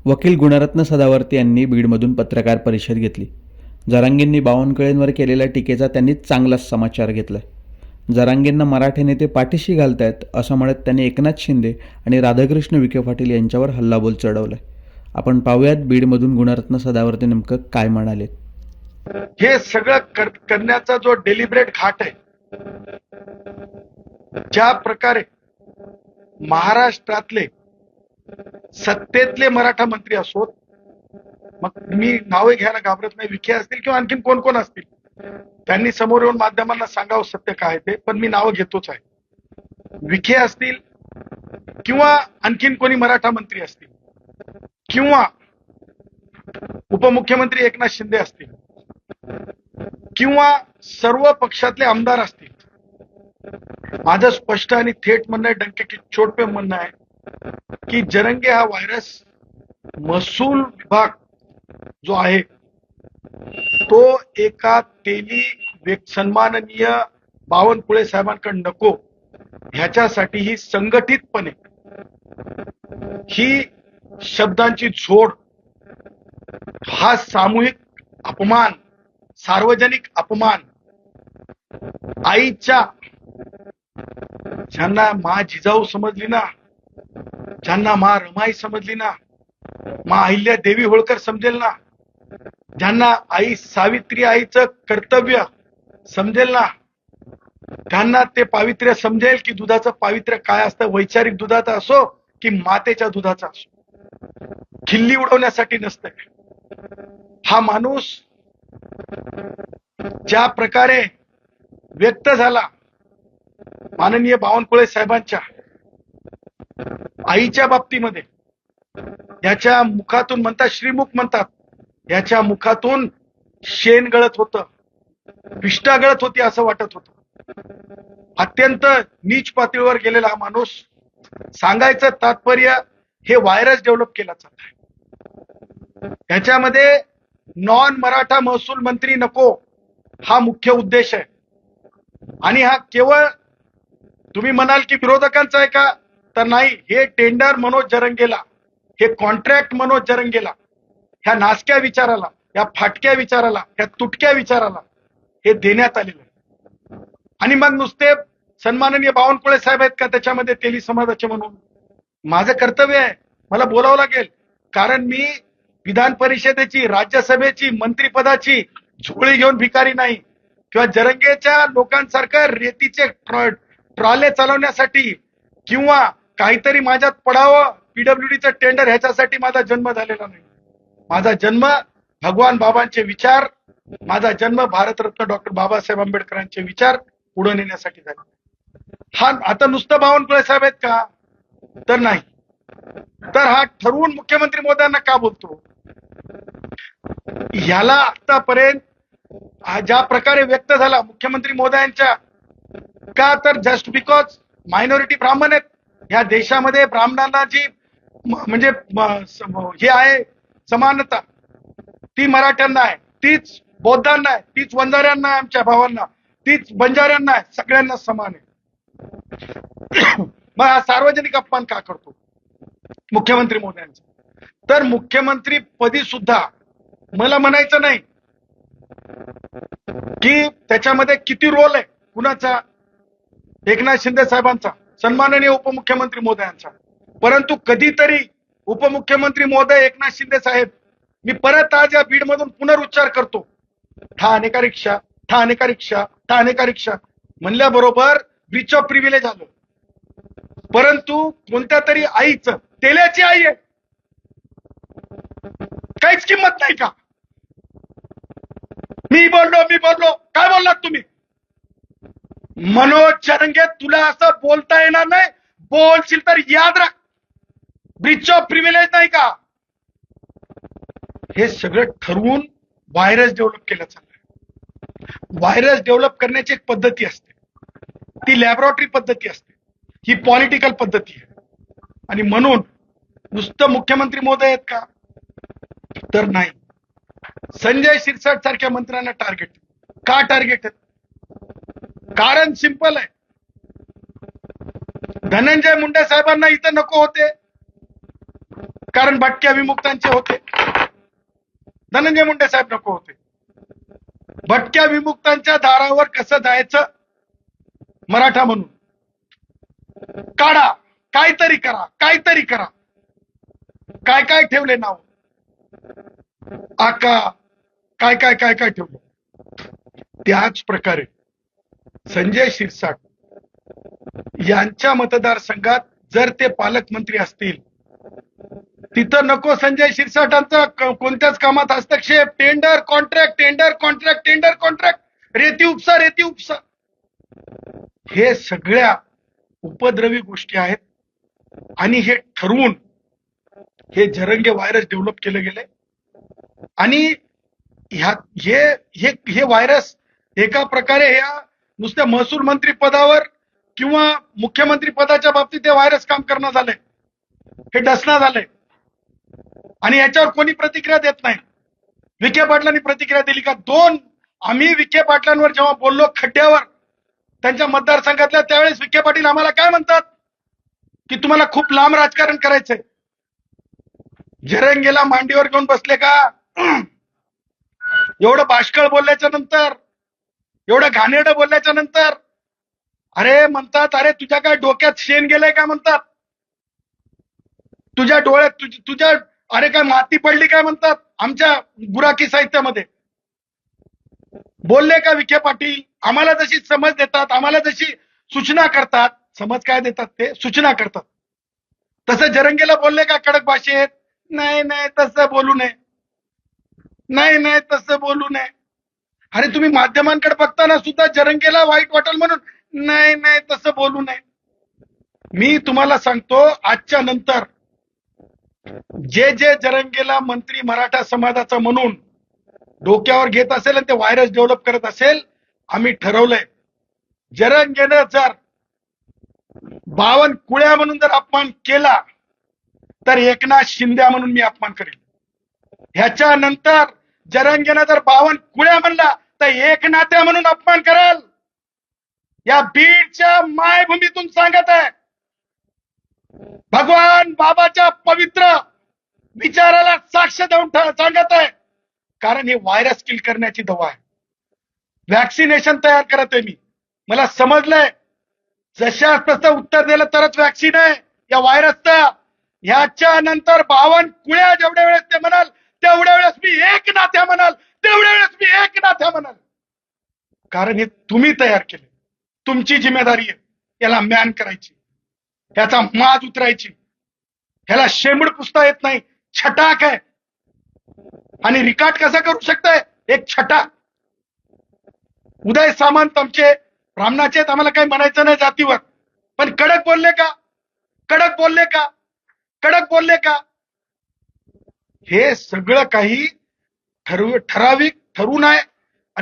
वकील गुणरत्न सदावर्ते यांनी बीडमधून पत्रकार परिषद घेतली. जरांगेंनी बावनकुळेंवर केलेल्या टीकेचा त्यांनी चांगलाच समाचार घेतलाय. जरांगेंना मराठे नेते पाठीशी घालतायत असं म्हणत त्यांनी एकनाथ शिंदे आणि राधाकृष्ण विखे पाटील यांच्यावर हल्लाबोल चढवलाय. आपण पाहूयात बीडमधून गुणरत्न सदावर्ते नेमकं काय म्हणाले. हे सगळं करण्याचा जो डेलिब्रेट घाट आहे, ज्या प्रकारे महाराष्ट्रातले सत्तेतले मराठा मंत्री असोत, मग मी नावे घ्यायला घाबरत नाही, विखे असतील किंवा आणखीन कोण कोण असतील, त्यांनी समोर येऊन माध्यमांना सांगावं सत्य काय ते, पण मी नावं घेतोच आहे. विखे असतील किंवा आणखीन कोणी मराठा मंत्री असतील किंवा उपमुख्यमंत्री एकनाथ शिंदे असतील किंवा सर्व पक्षातले आमदार असतील, माझं स्पष्ट आणि थेट म्हणणं आहे, डंके की चोट पे म्हणणं आहे की जरंगे हा व्हायरस महसूल विभाग जो आहे तो एका तेली सन्माननीय बावनकुळे साहेबांकडे नको, ह्याच्यासाठी ही संघटितपणे ही शब्दांची झोड, हा सामूहिक अपमान, सार्वजनिक अपमान, आईच्या ज्यांना मा जिजाऊ समजली ना, ज्यांना मा रमाई समजली ना, मा अहिल्या देवी होळकर समजेल ना, ज्यांना आई सावित्री आईचं कर्तव्य समजेल ना, त्यांना ते पावित्र्य समजेल की दुधाचं पावित्र्य काय असतं, वैचारिक दुधाचं असो की मातेच्या दुधाचं असो, खिल्ली उडवण्यासाठी नसतंय. हा माणूस ज्या प्रकारे व्यक्त झाला माननीय बावनकुळे साहेबांच्या आईच्या बाबतीमध्ये, याच्या मुखातून म्हणतात, श्रीमुख म्हणतात, याच्या मुखातून शेण गळत होतं, विष्ठा गळत होती असं वाटत होतं. अत्यंत नीच पातळीवर गेलेला हा माणूस, सांगायचं तात्पर्य हे व्हायरस डेव्हलप केला चाललाय. याच्यामध्ये नॉन मराठा महसूल मंत्री नको हा मुख्य उद्देश आहे. आणि हा केवळ तुम्ही म्हणाल की विरोधकांचा आहे का, तर नाही, हे टेंडर मनोज जरंगेला, हे कॉन्ट्रॅक्ट मनोज जरंगेला, ह्या नासक्या विचाराला, ह्या फाटक्या विचाराला, ह्या तुटक्या विचाराला हे देण्यात आलेलं आहे. आणि मग नुसते सन्माननीय बावनकुळे साहेब आहेत का त्याच्यामध्ये तेली समाजाचे म्हणून? माझं कर्तव्य आहे, मला बोलावं लागेल, कारण मी विधान परिषदेची, राज्यसभेची, मंत्रिपदाची झोळी घेऊन भिकारी नाही, किंवा जरंगेच्या लोकांसारखं रेतीचे ट्रॉले चालवण्यासाठी किंवा काहीतरी माझ्यात पडावं पीडब्ल्यूडीचं टेंडर ह्याच्यासाठी माझा जन्म झालेला नाही. माझा जन्म भगवान बाबांचे विचार, माझा जन्म भारतरत्न डॉक्टर बाबासाहेब आंबेडकरांचे विचार पुढे नेण्यासाठी झाला. हा आता नुसतं बावनकुळे साहेब आहेत का, तर नाही. तर हा ठरवून मुख्यमंत्री मोदयांना का बोलतो? ह्याला आतापर्यंत ज्या प्रकारे व्यक्त झाला मुख्यमंत्री मोदयांच्या, का तर जस्ट बिकॉज मायनॉरिटी ब्राह्मण आहेत, ह्या देशामध्ये ब्राह्मणांना जी म्हणजे हे आहे समानता, ती मराठ्यांना आहे, तीच बौद्धांना आहे, तीच वंजाऱ्यांना आहे, आमच्या भावांना, तीच बंजाऱ्यांना आहे, सगळ्यांना समान आहे. मग हा सार्वजनिक अपमान का करतो मुख्यमंत्री मोदयांचा? तर मुख्यमंत्री पदी सुद्धा मला म्हणायचं नाही की त्याच्यामध्ये किती रोल आहे कुणाचा, एकनाथ शिंदे साहेबांचा, सन्माननीय उपमुख्यमंत्री मोदयांचा, परंतु कधीतरी उपमुख्यमंत्री महोदय एकनाथ शिंदे साहेब, मी परत आज या बीडमधून पुनरुच्चार करतो, ठाणे का रिक्षा, ठाणे का रिक्षा, ठाणे का रिक्षा म्हणल्याबरोबर ब्रीच ऑफ प्रिव्हिलेज आलं. परंतु कोणत्या तरी आईचं, तेल्याची आई आहे, काहीच किंमत नाही का? मी बोललो, काय बोललात तुम्ही? मनोज जरंगे, तुला असं बोलता येणार नाही, बोलशील तर याद राख, ब्रीच ऑफ प्रिव्हिलेज नाही का? हे सगळं ठरवून व्हायरस डेव्हलप केलं चाललंय. व्हायरस डेव्हलप करण्याची एक पद्धती असते, ती लॅबोरेटरी पद्धती असते, ही पॉलिटिकल पद्धती आहे. आणि म्हणून नुसतं मुख्यमंत्री महोदय आहेत का, तर नाही. संजय शिरसाट सारख्या मंत्र्यांना टार्गेट का टार्गेट आहेत? कारण सिंपल आहे, धनंजय मुंडे साहेबांना इथं नको होते, कारण भटक्या विमुक्तांचे होते. धनंजय मुंडे साहेब नको होते. भटक्या विमुक्तांच्या दारावर कसं जायचं मराठा म्हणून, काढा, काहीतरी करा, काहीतरी करा. काय काय ठेवले नाव, आका, काय काय काय काय ठेवलं. त्याच प्रकारे संजय शिरसाट यांच्या मतदारसंघात जर ते पालकमंत्री असतील, तिथं नको संजय शिरसाटांचा कोणत्याच कामात हस्तक्षेप. Tender contract, tender contract, tender contract, रेती उपसा, रेती उपसा. हे सगळ्या उपद्रवी गोष्टी आहेत. आणि हे ठरवून हे जरंगे व्हायरस डेव्हलप केले गेले. आणि हे व्हायरस एका प्रकारे ह्या नुसत्या महसूल मंत्री पदावर किंवा मुख्यमंत्री पदाच्या बाबतीत हे व्हायरस काम करणं झालंय, हे डसणं झालंय. आणि याच्यावर कोणी प्रतिक्रिया देत नाही. विखे पाटलांनी प्रतिक्रिया दिली का? आम्ही विखे पाटलांवर जेव्हा बोललो खड्ड्यावर त्यांच्या मतदारसंघातल्या, त्यावेळेस विखे पाटील आम्हाला काय म्हणतात की तुम्हाला खूप लांब राजकारण करायचंय. जरंगेला मांडीवर घेऊन बसले का? एवढं बाष्कळ बोलल्याच्या नंतर, एवढं घाणेरडं बोलल्याच्या नंतर अरे म्हणतात, अरे तुझ्या काय डोक्यात शेण गेलंय का म्हणतात, तुझ्या डोळ्यात तुझ्या अरे काय माती पडली काय म्हणतात. आमच्या गुराखी साहित्यामध्ये बोलले का विखे पाटील? आम्हाला जशी समज देतात, आम्हाला जशी सूचना करतात, समज काय देतात ते सूचना करतात, तसं जरंगेला बोलले का कडक भाषेत? नाही नाही तसं बोलू नये, नाही नाही तसं बोलू नये. अरे तुम्ही माध्यमांकडे बघताना सुद्धा जरंगेला वाईट वाटेल म्हणून नाही नाही तसं बोलू नये. मी तुम्हाला सांगतो, आजच्या नंतर जे जरंगेला मंत्री मराठा समाजाचा म्हणून डोक्यावर घेत असेल आणि ते व्हायरस डेव्हलप करत असेल, आम्ही ठरवलंय जरंगेनं जर 52 कुळ्या म्हणून जर अपमान केला तर एकनाथ शिंदे म्हणून मी अपमान करेल. ह्याच्यानंतर जरंगेनं जर 52 कुळ्या म्हणला तर एकनाथ्या म्हणून अपमान करेल. या बीडच्या मायभूमीतून सांगत आहे, भगवान बाबाच्या पवित्र विचाराला साक्ष देऊन सांगत आहे. कारण हे व्हायरस किल करण्याची दवा आहे. वॅक्सिनेशन तयार करत आहे मी. मला समजलंय जशा तसं उत्तर दिलं तरच वॅक्सिन आहे या व्हायरसचं. ह्याच्या नंतर 52 कुळ्या जेवढ्या वेळेस ते म्हणाल तेवढ्या वेळेस मी एकनाथ्या म्हणाल, तेवढ्या वेळेस मी एकनाथ्या म्हणाल. कारण हे तुम्ही तयार केले, तुमची जिम्मेदारी आहे याला मॅन करायची, याचा माज उतरायची. ह्याला शेंबूड पुसता येत नाही, छटाक आहे. आणि रिकाट कसा करू शकताय? एक छटाक. उदय सामंत आमचे ब्राह्मणाचे, आम्हाला काही म्हणायचं नाही जातीवर, पण कडक बोलले का? कडक बोलले का? कडक बोलले का? हे सगळं काही ठराविक ठरून आहे.